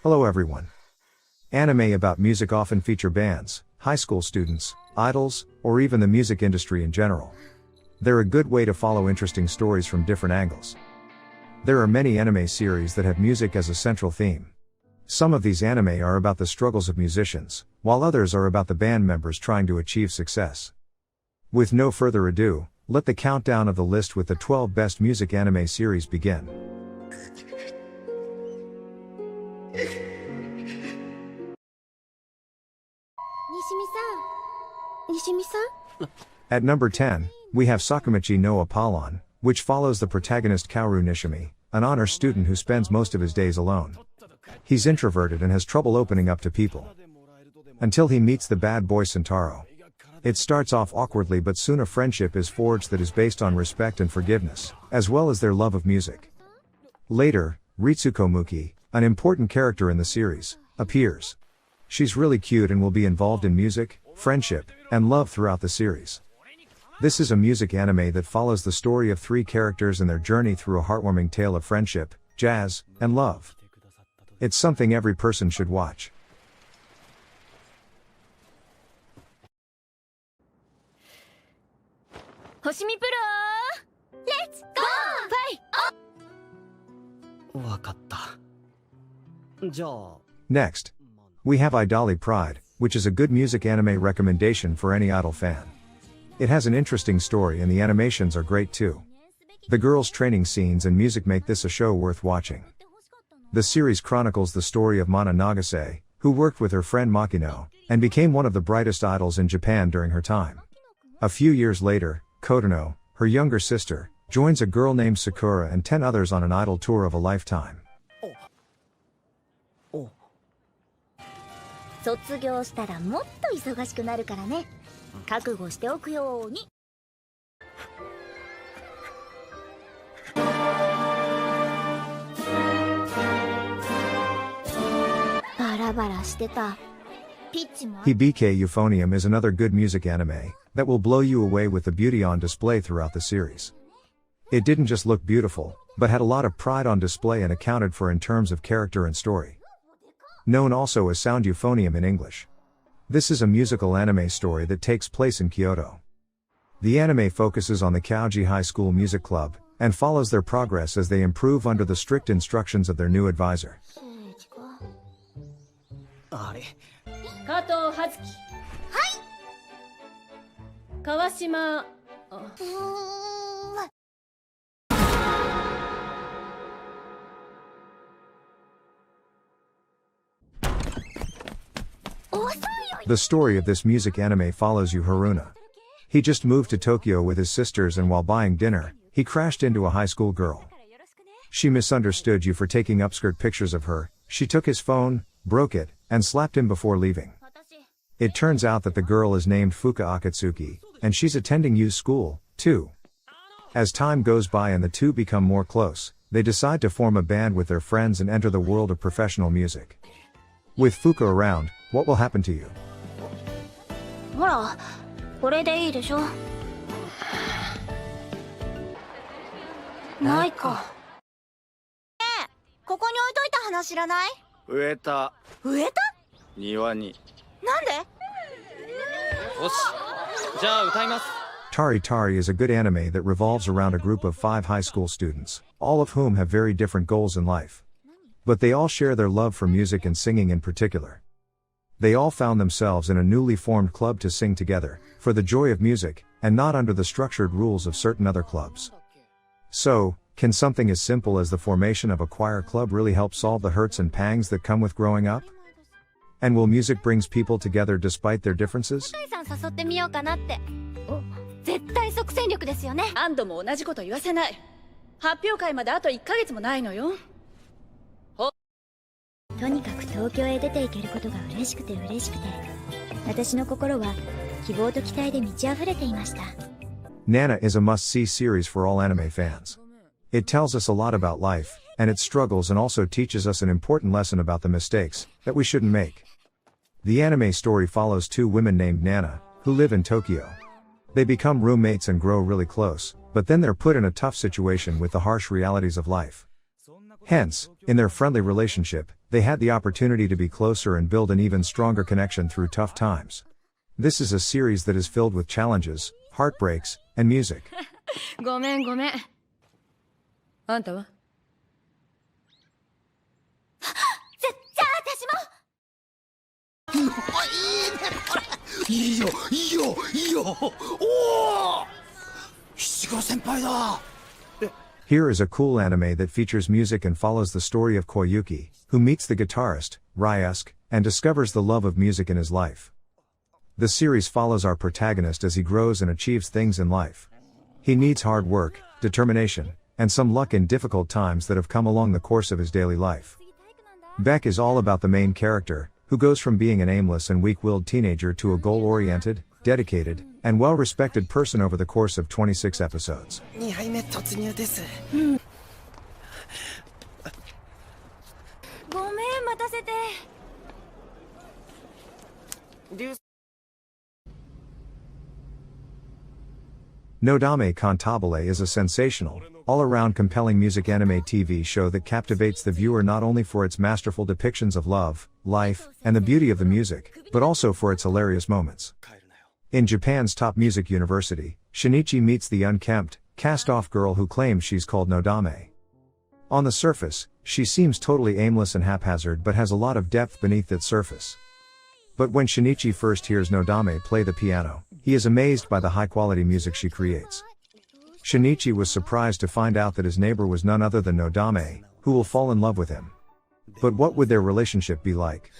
Hello everyone. Anime about music often feature bands, high school students, idols, or even the music industry in general. They're a good way to follow interesting stories from different angles. There are many anime series that have music as a central theme. Some of these anime are about the struggles of musicians, while others are about the band members trying to achieve success. With no further ado, let the countdown of the list with the 12 best music anime series begin. At number 10, we have Sakamichi no Apollon, which follows the protagonist Kaoru Nishimi, an honor student who spends most of his days alone. He's introverted and has trouble opening up to people. Until he meets the bad boy Sentaro. It starts off awkwardly, but soon a friendship is forged that is based on respect and forgiveness, as well as their love of music. Later, Ritsuko Muki, an important character in the series, appears. She's really cute and will be involved in music, friendship, and love throughout the series. This is a music anime that follows the story of three characters and their journey through a heartwarming tale of friendship, jazz, and love. It's something every person should watch. Let's go! Next, we have Idoly Pride, which is a good music anime recommendation for any idol fan. It has an interesting story and the animations are great too. The girls' training scenes and music make this a show worth watching. The series chronicles the story of Mana Nagase, who worked with her friend Makino, and became one of the brightest idols in Japan during her time. A few years later, Kotono, her younger sister, joins a girl named Sakura and 10 others on an idol tour of a lifetime. Hibike Euphonium is another good music anime that will blow you away with the beauty on display throughout the series. It didn't just look beautiful, but had a lot of pride on display and accounted for in terms of character and story. Known also as Sound Euphonium in English. This is a musical anime story that takes place in Kyoto. The anime focuses on the Kyoji High School Music Club, and follows their progress as they improve under the strict instructions of their new advisor. The story of this music anime follows Haruna. He just moved to Tokyo with his sisters, and while buying dinner, he crashed into a high school girl. She misunderstood you for taking upskirt pictures of her, she took his phone, broke it, and slapped him before leaving. It turns out that the girl is named Fuuka Akatsuki, and she's attending Yu's school, too. As time goes by and the two become more close, they decide to form a band with their friends and enter the world of professional music. With Fuuka around, what will happen to you? Tari Tari is a good anime that revolves around a group of 5 high school students, all of whom have very different goals in life. But they all share their love for music and singing in particular. They all found themselves in a newly formed club to sing together, for the joy of music, and not under the structured rules of certain other clubs. So, can something as simple as the formation of a choir club really help solve the hurts and pangs that come with growing up? And will music brings people together despite their differences? Nana is a must-see series for all anime fans. It tells us a lot about life, and its struggles, and also teaches us an important lesson about the mistakes that we shouldn't make. The anime story follows 2 women named Nana, who live in Tokyo. They become roommates and grow really close, but then they're put in a tough situation with the harsh realities of life. Hence, in their friendly relationship, they had the opportunity to be closer and build an even stronger connection through tough times. This is a series that is filled with challenges, heartbreaks, and music. ごめんごめん。あんたは？じゃあ私も。いいよいいよいいよ。おお。七五先輩だ。 Here is a cool anime that features music and follows the story of Koyuki, who meets the guitarist, Ryusuke, and discovers the love of music in his life. The series follows our protagonist as he grows and achieves things in life. He needs hard work, determination, and some luck in difficult times that have come along the course of his daily life. Beck is all about the main character, who goes from being an aimless and weak-willed teenager to a goal-oriented, dedicated, and well-respected person over the course of 26 episodes. 2杯目突入です。ごめん待たせて。Nodame Cantabile is a sensational, all-around compelling music anime TV show that captivates the viewer not only for its masterful depictions of love, life, and the beauty of the music, but also for its hilarious moments. In Japan's top music university, Shinichi meets the unkempt, cast-off girl who claims she's called Nodame. On the surface, she seems totally aimless and haphazard but has a lot of depth beneath that surface. But when Shinichi first hears Nodame play the piano, he is amazed by the high-quality music she creates. Shinichi was surprised to find out that his neighbor was none other than Nodame, who will fall in love with him. But what would their relationship be like?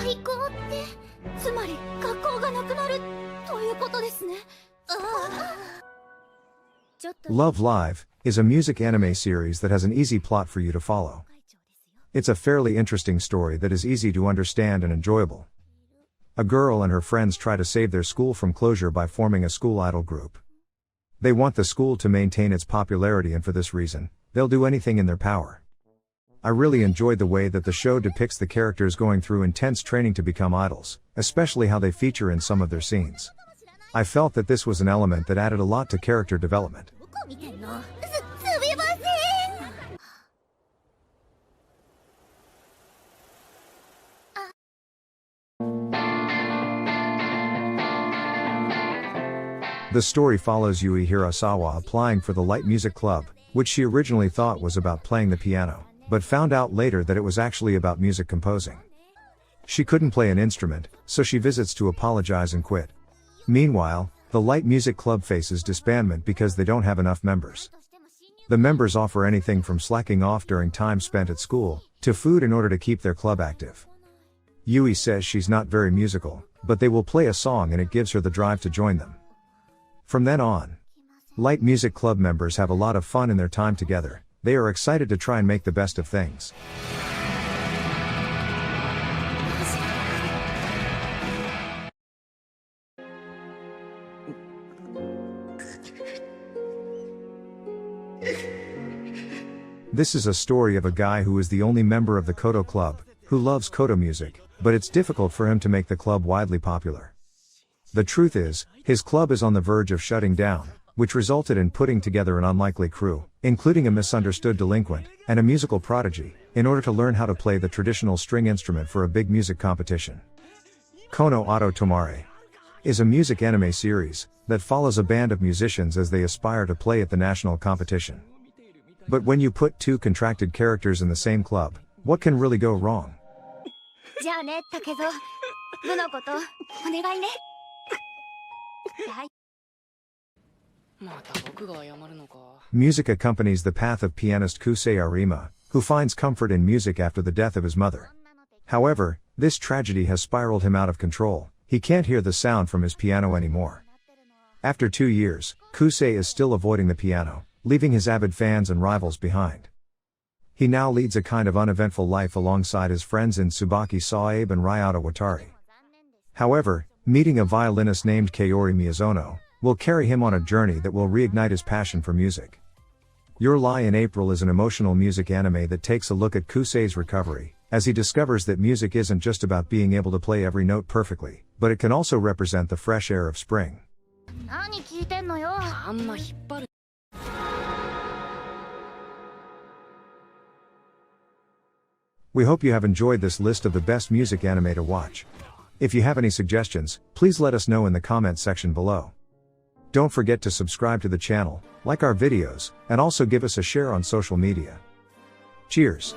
廃校ってつまり学校がなくなるということですね。Love Live is a music anime series that has an easy plot for you to follow. It's a fairly interesting story that is easy to understand and enjoyable. A girl and her friends try to save their school from closure by forming a school idol group. They want the school to maintain its popularity, and for this reason, they'll do anything in their power. I really enjoyed the way that the show depicts the characters going through intense training to become idols, especially how they feature in some of their scenes. I felt that this was an element that added a lot to character development. The story follows Yui Hirasawa applying for the Light Music Club, which she originally thought was about playing the piano, but found out later that it was actually about music composing. She couldn't play an instrument, so she visits to apologize and quit. Meanwhile, the Light Music Club faces disbandment because they don't have enough members. The members offer anything from slacking off during time spent at school, to food in order to keep their club active. Yui says she's not very musical, but they will play a song and it gives her the drive to join them. From then on, Light Music Club members have a lot of fun in their time together. They are excited to try and make the best of things. This is a story of a guy who is the only member of the Koto Club, who loves Koto music, but it's difficult for him to make the club widely popular. The truth is, his club is on the verge of shutting down, which resulted in putting together an unlikely crew, including a misunderstood delinquent, and a musical prodigy, in order to learn how to play the traditional string instrument for a big music competition. Kono Oto Tomare is a music anime series that follows a band of musicians as they aspire to play at the national competition. But when you put two contracted characters in the same club, what can really go wrong? じゃあね、竹蔵。部のことお願いね。Music accompanies the path of pianist Kusei Arima, who finds comfort in music after the death of his mother. However, this tragedy has spiraled him out of control. He can't hear the sound from his piano anymore. After 2 years, Kusei is still avoiding the piano, leaving his avid fans and rivals behind. He now leads a kind of uneventful life alongside his friends in Tsubaki Saabe and Ryota Watari. However, meeting a violinist named Kaori Miyazono will carry him on a journey that will reignite his passion for music. Your Lie in April is an emotional music anime that takes a look at Kusei's recovery, as he discovers that music isn't just about being able to play every note perfectly, but it can also represent the fresh air of spring. 何聞いてんのよ。あんま引っ張る。We hope you have enjoyed this list of the best music anime to watch. If you have any suggestions, please let us know in the comment section below. Don't forget to subscribe to the channel, like our videos, and also give us a share on social media. Cheers!